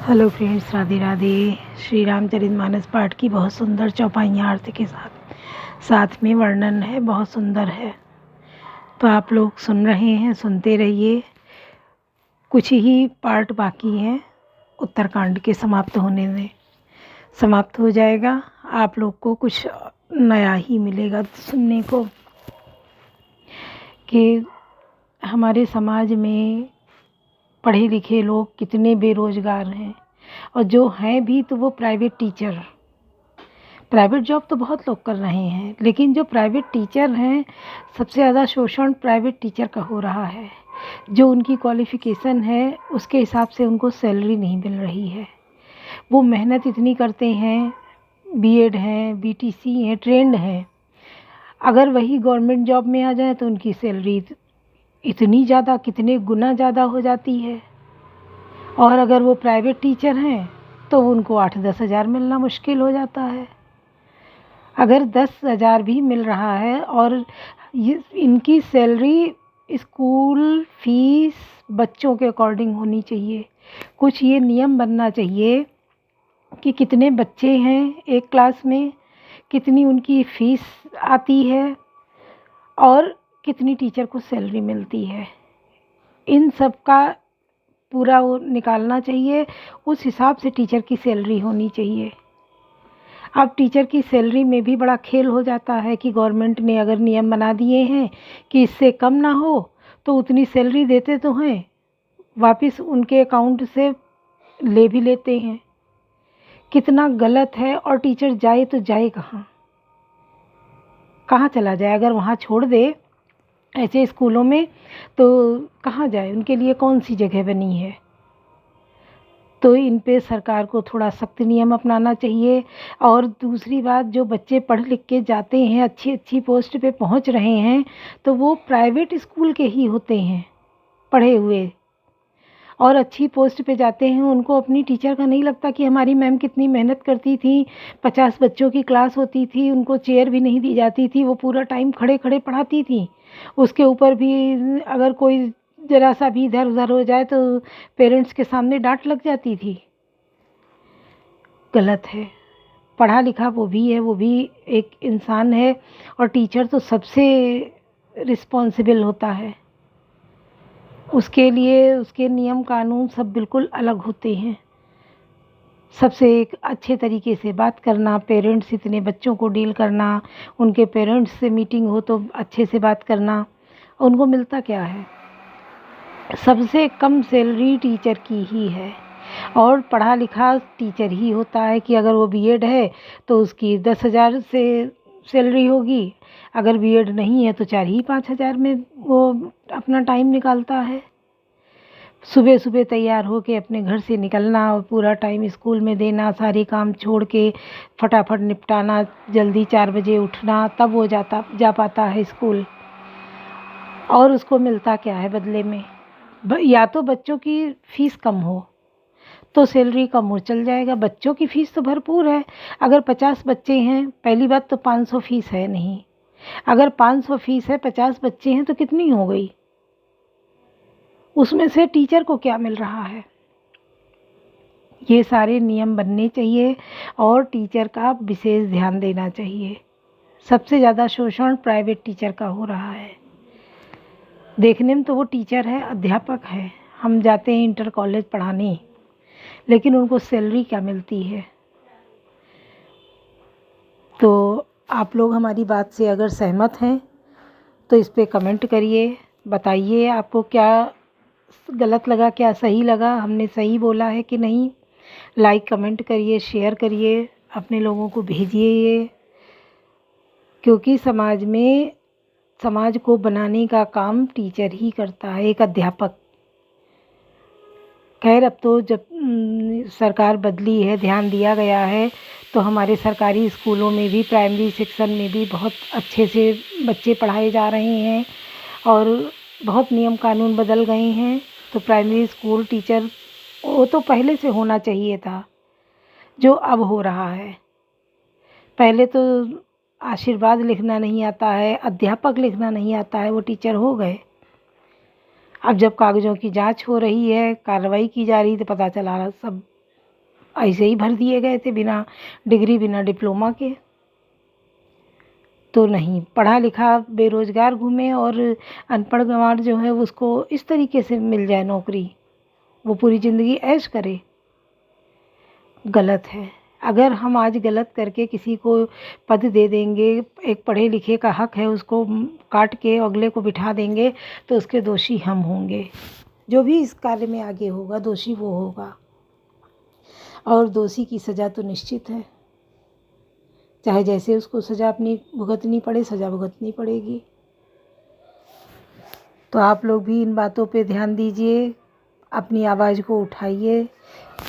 Hello friends, Radhe Radhe. Shri Ramcharitmanas पाठ की बहुत सुंदर चौपाइयाँ आरती के साथ में वर्णन है, बहुत सुंदर है। तो आप लोग सुन रहे हैं, सुनते रहिए। कुछ ही पार्ट बाकी हैं उत्तरकांड के समाप्त होने में। समाप्त हो जाएगा, आप लोग को कुछ नया ही मिलेगा सुनने को कि हमारे समाज में पढ़े लिखे लोग कितने बेरोज़गार हैं, और जो हैं भी तो वो प्राइवेट जॉब तो बहुत लोग कर रहे हैं, लेकिन जो प्राइवेट टीचर हैं सबसे ज़्यादा शोषण प्राइवेट टीचर का हो रहा है। जो उनकी क्वालिफ़िकेशन है उसके हिसाब से उनको सैलरी नहीं मिल रही है। वो मेहनत इतनी करते हैं, बीएड हैं, बीटीसी हैं, ट्रेंड हैं, अगर वही गवर्नमेंट जॉब में आ जाए तो उनकी सैलरी इतनी ज़्यादा, कितने गुना ज़्यादा हो जाती है। और अगर वो प्राइवेट टीचर हैं तो उनको 8-10 हज़ार मिलना मुश्किल हो जाता है। अगर 10 हज़ार भी मिल रहा है और ये इनकी सैलरी स्कूल फीस बच्चों के अकॉर्डिंग होनी चाहिए। कुछ ये नियम बनना चाहिए कि कितने बच्चे हैं एक क्लास में, कितनी उनकी फ़ीस आती है और कितनी टीचर को सैलरी मिलती है। इन सब का पूरा वो निकालना चाहिए, उस हिसाब से टीचर की सैलरी होनी चाहिए। अब टीचर की सैलरी में भी बड़ा खेल हो जाता है कि गवर्नमेंट ने अगर नियम बना दिए हैं कि इससे कम ना हो तो उतनी सैलरी देते तो हैं, वापस उनके अकाउंट से ले भी लेते हैं। कितना गलत है। और टीचर जाए तो जाए कहाँ चला जाए? अगर वहाँ छोड़ दे ऐसे स्कूलों में तो कहाँ जाए? उनके लिए कौन सी जगह बनी है? तो इन पे सरकार को थोड़ा सख्त नियम अपनाना चाहिए। और दूसरी बात, जो बच्चे पढ़ लिख के जाते हैं, अच्छी अच्छी पोस्ट पे पहुंच रहे हैं, तो वो प्राइवेट स्कूल के ही होते हैं पढ़े हुए, और अच्छी पोस्ट पे जाते हैं। उनको अपनी टीचर का नहीं लगता कि हमारी मैम कितनी मेहनत करती थी। 50 बच्चों की क्लास होती थी, उनको चेयर भी नहीं दी जाती थी, वो पूरा टाइम खड़े खड़े पढ़ाती थी। उसके ऊपर भी अगर कोई ज़रा सा भी इधर उधर हो जाए तो पेरेंट्स के सामने डांट लग जाती थी। गलत है। पढ़ा लिखा वो भी है, वो भी एक इंसान है, और टीचर तो सबसे रिस्पॉन्सिबल होता है। उसके लिए उसके नियम कानून सब बिल्कुल अलग होते हैं। सबसे एक अच्छे तरीके से बात करना, पेरेंट्स इतने बच्चों को डील करना, उनके पेरेंट्स से मीटिंग हो तो अच्छे से बात करना। उनको मिलता क्या है? सबसे कम सैलरी टीचर की ही है, और पढ़ा लिखा टीचर ही होता है कि अगर वो बीएड है तो उसकी 10 हज़ार से सैलरी होगी, अगर बीएड नहीं है तो 4 ही 5 हज़ार में वो अपना टाइम निकालता है। सुबह सुबह तैयार होके अपने घर से निकलना और पूरा टाइम स्कूल में देना, सारे काम छोड़ के फटाफट निपटाना, जल्दी 4 बजे उठना, तब वो जा पाता है स्कूल। और उसको मिलता क्या है बदले में? या तो बच्चों की फ़ीस कम हो तो सैलरी कम हो, चल जाएगा। बच्चों की फ़ीस तो भरपूर है। अगर 50 बच्चे हैं, पहली बात तो 500 फ़ीस है नहीं। अगर 500 फ़ीस है, 50 बच्चे हैं तो कितनी हो गई? उसमें से टीचर को क्या मिल रहा है? ये सारे नियम बनने चाहिए और टीचर का विशेष ध्यान देना चाहिए। सबसे ज़्यादा शोषण प्राइवेट टीचर का हो रहा है। देखने में तो वो टीचर है, अध्यापक है, हम जाते हैं इंटर कॉलेज पढ़ाने, लेकिन उनको सैलरी क्या मिलती है? तो आप लोग हमारी बात से अगर सहमत हैं तो इस पे कमेंट करिए, बताइए आपको क्या गलत लगा, क्या सही लगा, हमने सही बोला है कि नहीं। लाइक कमेंट करिए, शेयर करिए, अपने लोगों को भेजिए ये, क्योंकि समाज को बनाने का काम टीचर ही करता है, एक अध्यापक। खैर, अब तो जब सरकार बदली है, ध्यान दिया गया है, तो हमारे सरकारी स्कूलों में भी, प्राइमरी सेक्शन में भी बहुत अच्छे से बच्चे पढ़ाए जा रहे हैं, और बहुत नियम कानून बदल गए हैं। तो प्राइमरी स्कूल टीचर वो तो पहले से होना चाहिए था, जो अब हो रहा है। पहले तो आशीर्वाद लिखना नहीं आता है, अध्यापक लिखना नहीं आता है, वो टीचर हो गए। अब जब कागज़ों की जांच हो रही है, कार्रवाई की जा रही, तो पता चला सब ऐसे ही भर दिए गए थे बिना डिग्री बिना डिप्लोमा के। तो नहीं, पढ़ा लिखा बेरोज़गार घूमे और अनपढ़ गँवार जो है उसको इस तरीके से मिल जाए नौकरी, वो पूरी ज़िंदगी ऐश करे, गलत है। अगर हम आज गलत करके किसी को पद दे देंगे, एक पढ़े लिखे का हक है उसको काट के अगले को बिठा देंगे, तो उसके दोषी हम होंगे। जो भी इस कार्य में आगे होगा दोषी वो होगा, और दोषी की सज़ा तो निश्चित है। चाहे जैसे उसको सज़ा अपनी भुगतनी पड़े, सज़ा भुगतनी पड़ेगी। तो आप लोग भी इन बातों पे ध्यान दीजिए, अपनी आवाज़ को उठाइए,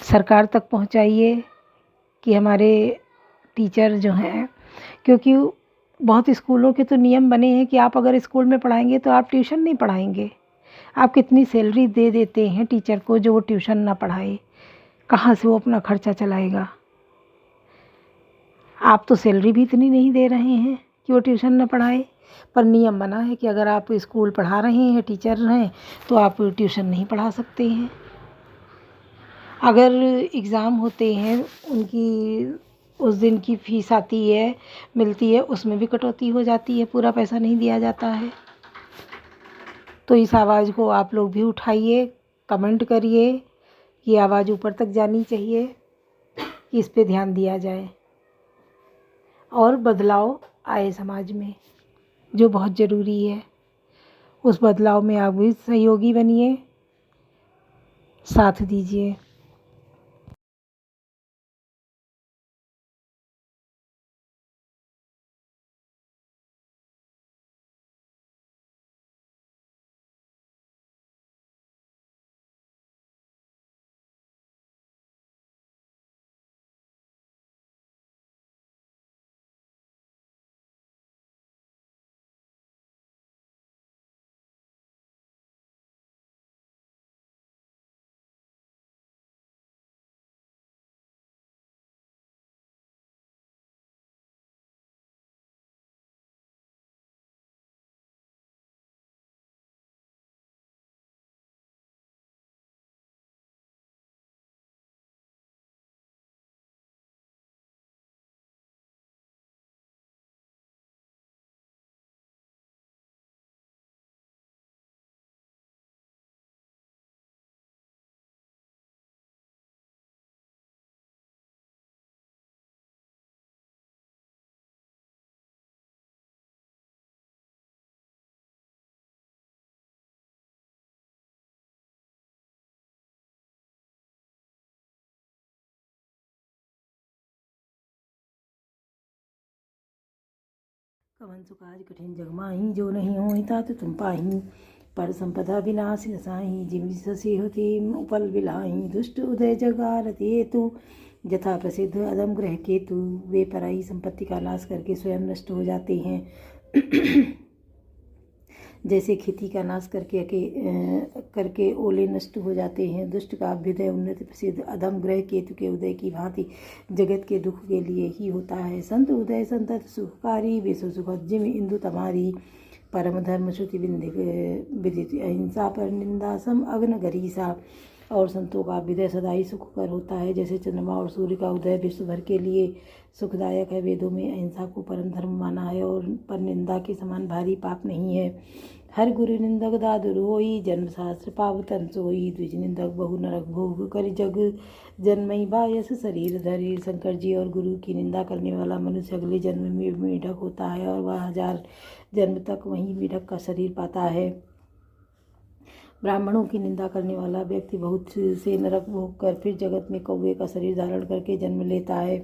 सरकार तक पहुंचाइए कि हमारे टीचर जो हैं, क्योंकि बहुत स्कूलों के तो नियम बने हैं कि आप अगर स्कूल में पढ़ाएंगे तो आप ट्यूशन नहीं पढ़ाएंगे। आप कितनी सैलरी दे देते हैं टीचर को जो वो ट्यूशन ना पढ़ाए, कहाँ से वो अपना खर्चा चलाएगा। आप तो सैलरी भी इतनी नहीं दे रहे हैं कि वो ट्यूशन ना पढ़ाए, पर नियम बना है कि अगर आप स्कूल पढ़ा रहे हैं, टीचर हैं, तो आप ट्यूशन नहीं पढ़ा सकते हैं। अगर एग्ज़ाम होते हैं, उनकी उस दिन की फ़ीस आती है, मिलती है, उसमें भी कटौती हो जाती है, पूरा पैसा नहीं दिया जाता है। तो इस आवाज़ को आप लोग भी उठाइए, कमेंट करिए कि आवाज़ ऊपर तक जानी चाहिए, कि इस पे ध्यान दिया जाए और बदलाव आए समाज में, जो बहुत ज़रूरी है। उस बदलाव में आप भी सहयोगी बनिए, साथ दीजिए। कवन सुकाज कठिन जग माही, जो नहीं होई तात तुम पाही। पर संपदा विनाश नसाही, जिम ससी होती उपल बिलाही। दुष्ट उदय जगारति हेतु, यथा प्रसिद्ध अदम ग्रह केतु। वे पराई संपत्ति का नाश करके स्वयं नष्ट हो जाते हैं। जैसे खेती का नाश करके ओले नष्ट हो जाते हैं। दुष्ट का अभ्युदय उन्नति प्रसिद्ध अधम ग्रह केतु के उदय की भांति जगत के दुख के लिए ही होता है। संत उदय संतत सुखकारी, विश्व सुखद जिम इंदु तमारी। परम धर्म श्रुति विदित अहिंसा, पर निंदा सम अग्न गरीसा। और संतों का अभ्युदय सदा ही सुखकर होता है। जैसे चंद्रमा और सूर्य का उदय विश्व भर के लिए सुखदायक है। वेदों में अहिंसा को परम धर्म माना है, और पर निंदा के समान भारी पाप नहीं है। हर गुरु निंदक दादुर होई, जन्म शास्त्र पावतन सोई। द्विज निंदक बहु नरक भोग कर, जग जन्मई बायस शरीर धरी। शंकर जी और गुरु की निंदा करने वाला मनुष्य अगले जन्म में मेढक होता है, और वह 1000 जन्म तक वहीं मेढक का शरीर पाता है। ब्राह्मणों की निंदा करने वाला व्यक्ति बहुत से नरक भोग कर फिर जगत में कौवे का शरीर धारण करके जन्म लेता है।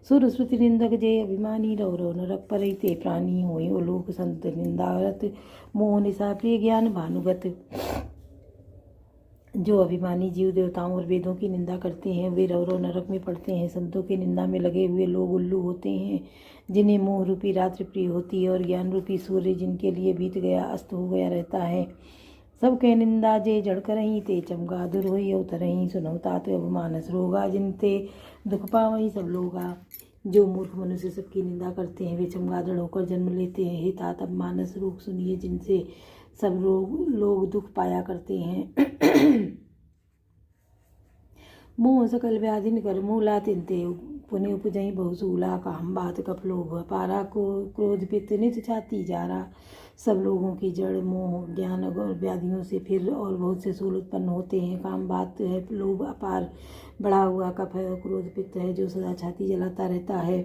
सुर श्रुति निंदक जय अभिमानी, रव रव नरक पर ते प्राणी होई। ओ लोक संत निंदारत, मोह निशा प्रिय ज्ञान भानुगत। जो अभिमानी जीव देवताओं और वेदों की निंदा करते हैं, वे रव रव नरक में पड़ते हैं। संतों की निंदा में लगे हुए लोग उल्लू होते हैं, जिन्हें मोह रूपी रात्रि प्रिय होती है, और ज्ञान रूपी सूर्य जिनके लिए बीत गया अस्त हो गया रहता है। सब कह निंदा जे जड़ करही, ते चमगादुर होई अवतरही। सुनौ तात अब मानस रोगा, जिनते दुख पावही सब लोगा। जो मूर्ख मनुष्य सबकी निंदा करते हैं, वे चमगादड़ होकर जन्म लेते हैं। हे तात अब मानस रोग सुनिए, जिनसे सब लोग दुख पाया करते हैं। मोह सकल व्याधिन कर मूला तिनते पुण्य उपजई बहुसूला काम बात कप लोभ पारा को क्रोध पित्त नित छाती जारा। सब लोगों की जड़ मोह ज्ञान और व्याधियों से फिर और बहुत से सूल उत्पन्न होते हैं। काम बात है, लोभ अपार बढ़ा हुआ कफ है, और क्रोध पित्त है जो सदा छाती जलाता रहता है।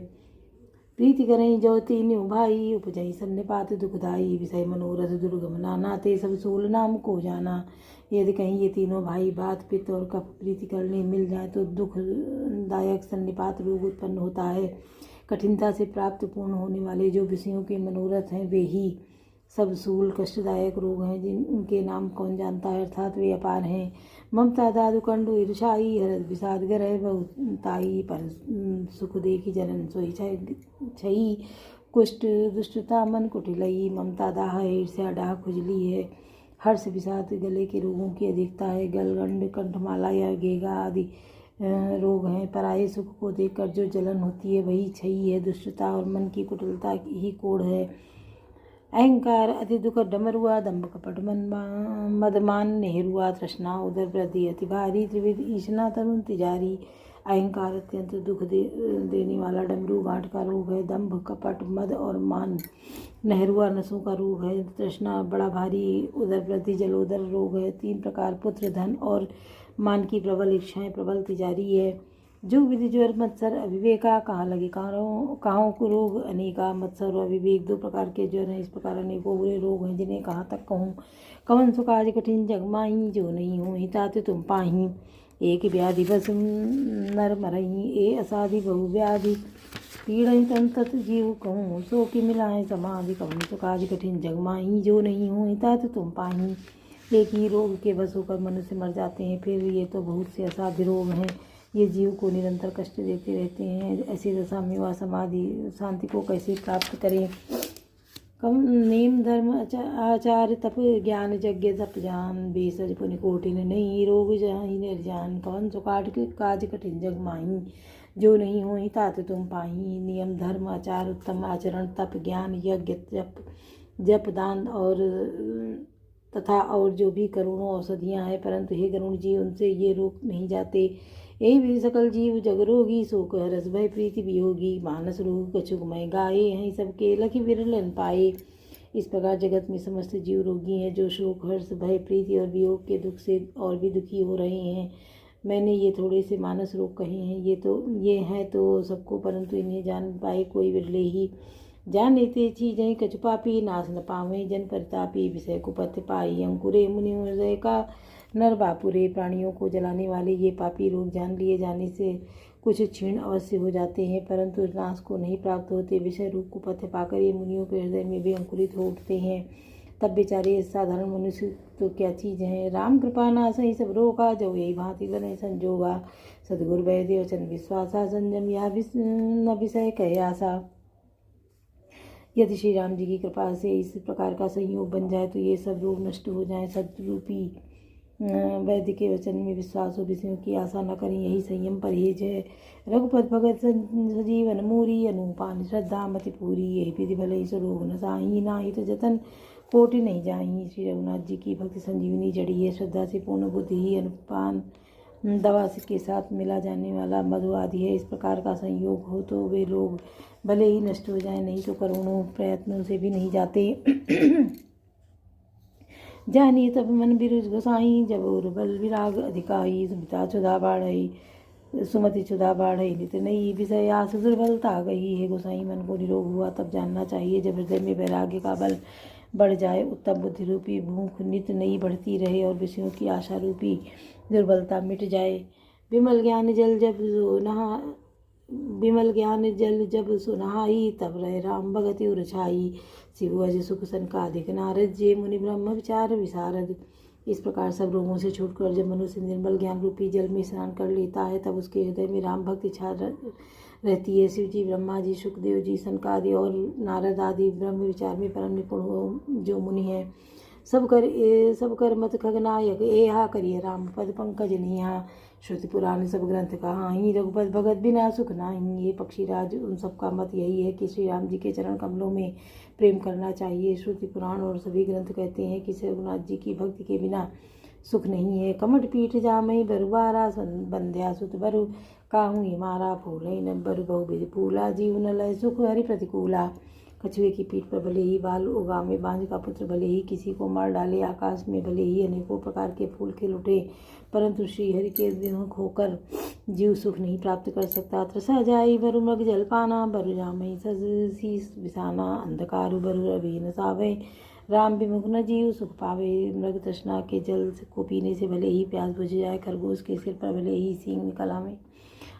प्रीति करें जो तीनों भाई उपजई सन्निपात दुखदाई। विषय मनोरथ दुर्गम नाना ते सब सूल नाम को जाना। यदि कहीं ये तीनों भाई बात पित्त और कफ प्रीति करने मिल जाए तो दुखदायक सन्निपात रोग उत्पन्न होता है। कठिनता से प्राप्त पूर्ण होने वाले जो विषयों के मनोरथ हैं वे ही सब सूल कष्टदायक रोग हैं, जिनके नाम कौन जानता है, अर्थात वे अपार हैं। ममता दादु कंडु ईर्षाई हरद विषाद ग्रह बहुताई। पर सुख देखी जनन सोई छई कुष्ठ दुष्टता मन कुटिलई। ममता दाह है, ईर्ष्या डाह खुजली है, हर्ष विषाद गले के रोगों की अधिकता है। गलगंड कंठमाला या गेगा आदि रोग हैं। पराये सुख को देखकर जो जलन होती है वही छई है। दुष्टता और मन की कुटिलता ही कोढ़ है। अहंकार अति दुख डमरुआ दम्भ कपट मदमान नेहरुआ। तृष्णा उदर वृद्धि अति भारी त्रिविध ईशना तरुण तिजारी। अहंकार अत्यंत दुख देने वाला डमरू गांठ का रोग है। दंभ कपट मद और मान नेहरुआ नसों का रोग है। तृष्णा बड़ा भारी, उदर वृद्धि जलोदर रोग है। 3 प्रकार पुत्र धन और मान की प्रबल इच्छाएं प्रबल तिजारी है। जो विधि ज्वर मत्सर अविवेका। कहाँ लगे कहाँ को रोग अनेका। मत्सर और अविवेक 2 प्रकार के ज्वर हैं। इस प्रकार अनेकों बुरे रोग हैं जिन्हें कहाँ तक कहूँ। कवन सुकाज कठिन जगमाही जो नहीं हो हितात तुम पाही। एक व्याधि बस नर मरही ए असाधि बहु व्याधि। पीड़ित तंत जीव कहूँ सो कि मिलाए समाधि। कवन सुकाज कठिन जगमाही जो नहीं हो हितात तुम पाही। एक ही रोग के बस होकर मनुष्य मर जाते हैं, फिर ये तो बहुत से असाध्य रोग हैं। ये जीव को निरंतर कष्ट देते रहते हैं। ऐसी दशा में वह समाधि शांति को कैसे प्राप्त करें। कम नेम धर्म आचार तप ज्ञान यज्ञ तप जान। बेसज पुण्य कोटिन नहीं रोग जाहि निर्जान। कवन सुकाट काज कठिन जग माही जो नहीं हो तात तुम पाही। नियम धर्म आचार उत्तम आचरण तप ज्ञान यज्ञ जप दान और तथा और जो भी करोड़ों औषधियाँ हैं, परंतु हे गरुण जी उनसे ये रोग नहीं जाते। यही विधि सकल जीव जग रोगी। शोक रस भय प्रीति वियोगी। मानस रोग कछुक मय गाये हैं सबके लखि विरलन पाए। इस प्रकार जगत में समस्त जीव रोगी हैं, जो शोक हर्ष भय प्रीति और वियोग के दुख से और भी दुखी हो रहे हैं। मैंने ये थोड़े से मानस रोग कहे हैं, ये हैं तो सबको, परंतु इन्हें जान पाए कोई विरले ही। जान लेते चीजें कछु पापी नाश न पावे जन परितापी। विषय को पथ्य पाई अंकुरे मुनि हृदय का नर बापुरे। प्राणियों को जलाने वाले ये पापी रोग जान लिए जाने से कुछ क्षीण अवश्य हो जाते हैं, परंतु नाश को नहीं प्राप्त होते। विषय रूप को पथ्य पाकर ये मुनियों के हृदय में भी अंकुरित हो उठते हैं। तब बेचारे साधारण मनुष्य तो क्या चीज़ हैं। राम कृपा नासहि सब रोगा जो यही भांति बने संजोगा। सदगुरु वैद्य वचन विश्वासा संयम या न विषय कयासा। यदि श्री राम जी की कृपा से इस प्रकार का संयोग बन जाए तो ये सब रोग नष्ट हो जाएं। सदरूपी वैद्य के वचन में विश्वास हो, विषयों की आशा न करें, यही संयम परहेज है। रघुपत भगत सजीवन मूरी अनुपान श्रद्धा मति पूरी। यही विधि भले स्वरोग न साही नाहित जतन कोटि नहीं जाही। श्री रघुनाथ जी की भक्ति संजीवनी जड़ी है। श्रद्धा से पूर्ण बुद्धि ही अनुपान दवा के साथ मिला जाने वाला मधु आदि है। इस प्रकार का संयोग हो तो वे रोग भले ही नष्ट हो जाए, नहीं तो करोड़ों प्रयत्नों से भी नहीं जाते। जानिए तब मन बिरुज गोसाई जब और बल विराग अधिकाई। सुमिता चुदा बाढ़ई सुमति चुदा बाढ़ई नित नई विषय आस दुर्बलता गई। है गोसाई मन को निरोग हुआ तब जानना चाहिए जब हृदय में वैराग्य का बल बढ़ जाए, उत्तम बुद्धि रूपी भूख नित नई बढ़ती रहे और विषयों की आशा रूपी दुर्बलता मिट जाए। विमल ज्ञान जल जब सुनहाई तब रह राम भगति उरछाई। शिव अज सुख संकाधिक नारद जे मुनि ब्रह्म विचार विशारद। इस प्रकार सब रोगों से छूटकर जब मनुष्य निर्मल ज्ञान रूपी जल में स्नान कर लेता है तब उसके हृदय में राम भक्ति छा रहती है। शिव जी, ब्रह्मा जी, सुखदेव जी, सनकादि और नारद आदि ब्रह्म विचार में परम निपुण जो मुनि हैं, सब कर मत खगनायक एहा करिए राम पद पंकज निहा। श्रुति पुराण सब ग्रंथ कहाही रघुपत भगत बिना सुख नाही। ये पक्षीराज उन सबका मत यही है कि श्री राम जी के चरण कमलों में प्रेम करना चाहिए। श्रुति पुराण और सभी ग्रंथ कहते हैं कि श्री रघुनाथ जी की भक्ति के बिना सुख नहीं है। कमट पीठ जामई बरुबारा बंध्या सुत बरु काहू ही मारा फूले न बरु बहु विधि फूला जीव न लय सुख हरि प्रतिकूला। कछुए की पीठ पर भले ही बाल उगामे बांझ का पुत्र भले ही किसी को मार डाले आकाश में भले ही अनेकों प्रकार के फूल खिल उठे परंतु श्रीहरि के विमुख होकर जीव सुख नहीं प्राप्त कर सकता। त्रसा जाई बरु मृग जलपाना बरु जामई सज शीस बिसाना अंधकारु बरु रवि न सावे राम विमुख न जीव सुख पावे। मृग तृष्णा के जल को पीने से भले ही प्यास बुझ जाए, खरगोश के सिर पर भले ही सींग निकल आवे,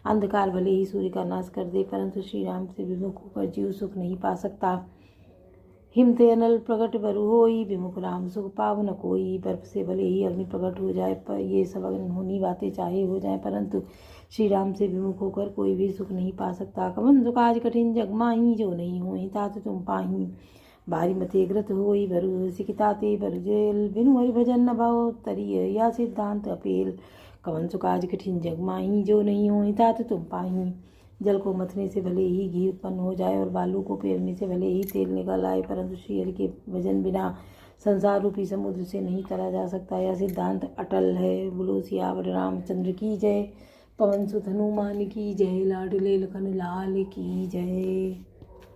अंधकार भले ही सूर्य का नाश कर दे परंतु श्री राम से विमुख होकर जीव सुख नहीं पा सकता। हिमते अनल प्रकट बरु होई विमुख राम सुख पाव न कोई। बर्फ से भले ही अग्नि प्रकट हो जाए पर ये सब अनहोनी बातें चाहे हो जाए परंतु श्री राम से विमुख होकर कोई भी सुख नहीं पा सकता। कवन सुकाज कठिन जग माही जो नहीं होई तात तुम पाही। भारी मते ग्रत होई बरु सिकिताते बरु जेल बिनु हरि भजन न भाव तरिय या सिद्धांत अपेल। कवन सुकाज कठिन जग माही जो नहीं होई तात तुम पाही। जल को मथने से भले ही घी उत्पन्न हो जाए और बालू को पेरने से भले ही तेल निकल आए परंतु श्री हरि के भजन बिना संसार रूपी समुद्र से नहीं तरा जा सकता। यह सिद्धांत अटल है। बोलो सियावर रामचंद्र की जय, पवन सुत हनुमान की जय, लाडले लखन लाल की जय।